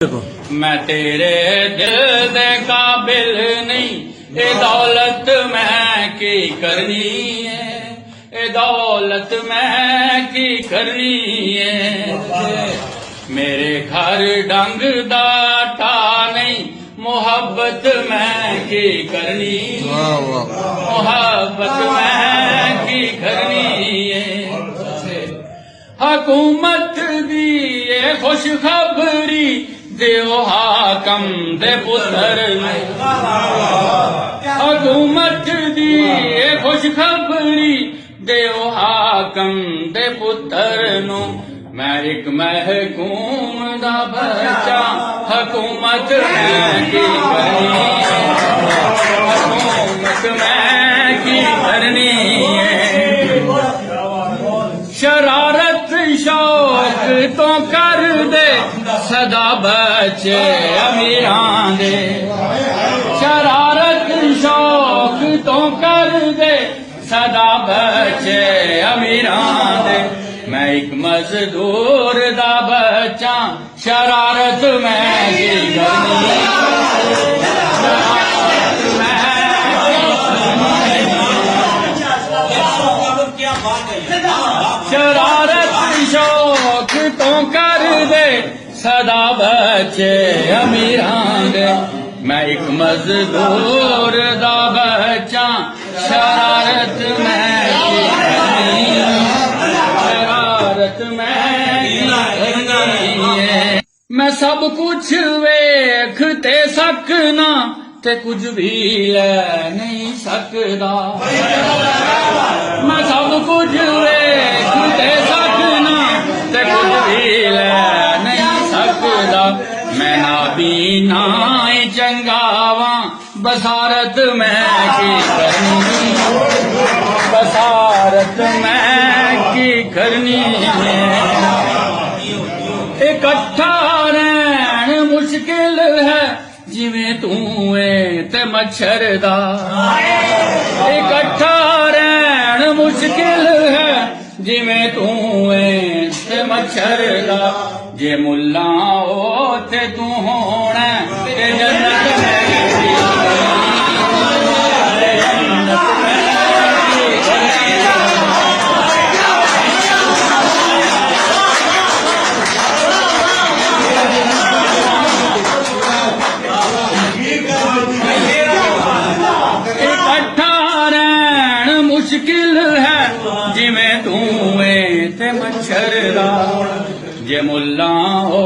मैं तेरे दिल दे काबिल नहीं, ए दौलत मैं की करनी है, ए दौलत मैं की करनी है। मेरे घर डंग दा ठा नहीं, मोहब्बत मैं की करनी है, मोहब्बत मैं की करनी है। हुकूमत दी ये खुश खबरी देओ हाकम दे पुत्र ने, हुकूमत दी ये खुश खबरी देओ हाकम दे पुत्र नो। मैं एक महकूम दा बच्चा, हुकूमत मैं की करनी है, हुकूमत मैं की करनी है। शरारत शौक तो कर दे सदा बच्चे अमीरां दे, शरारत शौक तो कर दे सदा बच्चे अमीरां दे। मैं एक मजदूर दा बच्चा, शरारत मैं की करनी, शरारत शौक तो कर दे सदा बच्चे अमीरां दे। मैं एक मजदूर दा बच्चा, शरारत मैं की करनी, शरारत मैं की करनी है। मैं सब कुछ वेख ते सकना, ते कुछ भी ले नहीं सकदा। मैं सब कुछ वेख ते सकना, ते कुछ भी ले नहीं सकदा। मैं ना बीना चंगावा, बसारत मैं की करनी, बसारत मैं की करनी है। इकट्ठा रहन मुश्किल है, जिवें तू है ते मच्छर दा। इकट्ठा रहन मुश्किल है, जिवें तू है ते मच्छर दा। जे मुल्ला हो ते तू होना, ते जन्नत में की जन्नत में की इकट्ठा रहन मुश्किल है, जिवें तू है ते मच्छर दा। जे मुल्ला हो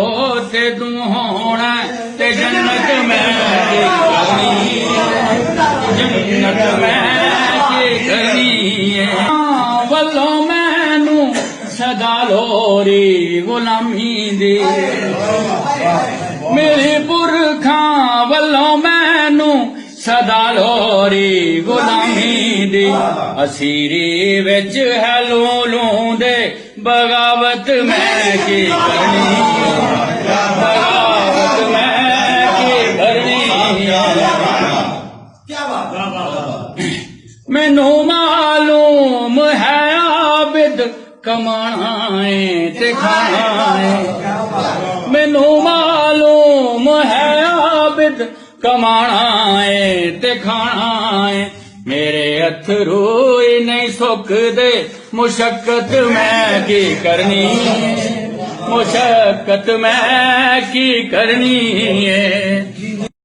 ते तू होना, ते जन्नत में की करनी, जन्नत में की करनी है। वल्लों मैनू सदा लोरी गुलामी दी, मेरे पुरखां वल्लों मैनू सदा लोरी गुलामी दी। असीरी विच है लूं दे, बगावत मैं की करनी, बगावत मैं की करनी है। मैनू मालूम है आबिद कमाना है ते खाना है। मैनू मालूम है आबिद कमाना है ते खाना है। मेरे अथरू नहीं सुख दे, मुशक्कत मैं की करनी, मुशक्कत मैं की करनी है।